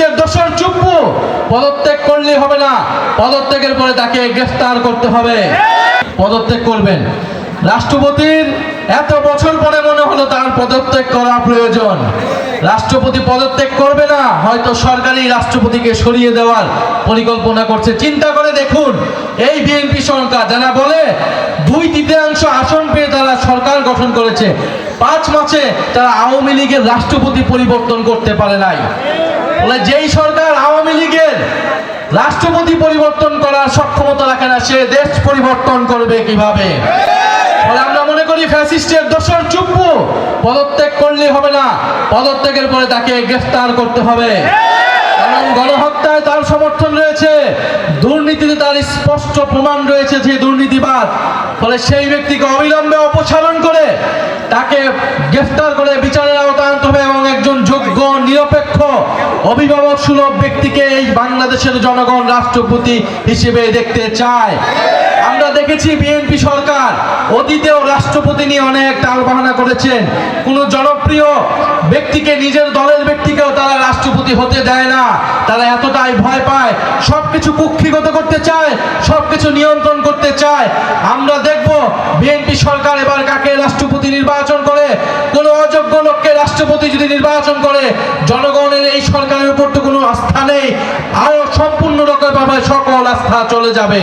ফ্যাসিস্টের দোসর চুপ্পু পদত্যাগ করলে হবে না, পদত্যাগের পরে তাকে গ্রেফতার করতে হবে। পদত্যাগ করবেন। রাষ্ট্রপতির এত বছর পরে মনে হলো তার পদত্যাগ করা প্রয়োজন। রাষ্ট্রপতি পদত্যাগ করবে না, হয়তো সরকারি রাষ্ট্রপতিকে সরিয়ে দেওয়ার পরিকল্পনা করছে। চিন্তা করে দেখুন, এই বিএনপি সরকার যারা বলে 2/3 আসন পেয়ে তারা সরকার গঠন করেছে, 5 মাসে তারা আওয়ামী লীগের রাষ্ট্রপতি পরিবর্তন করতে পারে নাই। বলে যেই সরকার আওয়ামী লীগের রাষ্ট্রপতি পরিবর্তন করার সক্ষমতা রাখে না, সে দেশ পরিবর্তন করবে কিভাবে? ফলে আমরা মনে করি ফ্যাসিস্টের দোসর চুপ্পু পদত্যাগ করলে হবে না, পদত্যাগের পরে তাকে গ্রেফতার করতে হবে। কারণ গণহত্যায় তার সমর্থন রয়েছে, দুর্নীতিতে তার স্পষ্ট প্রমাণ রয়েছে যে দুর্নীতিবাদ। ফলে সেই ব্যক্তিকে অবিলম্বে অপসারণ করে তাকে গ্রেফতার করে বিচারের আওতায় আনতে হবে এবং একজন যোগ্য নিরপেক্ষ অভিভাবক সুলভ ব্যক্তিকে এই বাংলাদেশের জনগণ রাষ্ট্রপতি হিসেবে দেখতে চায়। আমরা দেখেছি বিএনপি সরকার অতীতেও রাষ্ট্রপতি নিয়ে অনেক টালবাহানা করেছেন। কোনো জনপ্রিয় ব্যক্তিকে, নিজের দলের ব্যক্তিকেও তারা রাষ্ট্রপতি হতে দেয় না। তারা এতটাই ভয় পায়, সবকিছু কুক্ষিগত করতে চায়, সবকিছু নিয়ন্ত্রণ করতে চায়। আমরা দেখব বিএনপি সরকার এবার কাকে রাষ্ট্রপতি নির্বাচন করে। কোনো অযোগ্য লোককে রাষ্ট্রপতি যদি নির্বাচন করে, জনগণের এই সরকারের উপর তো কোনো আস্থা নেই, আরো সম্পূর্ণ রকমভাবে সকল আস্থা চলে যাবে।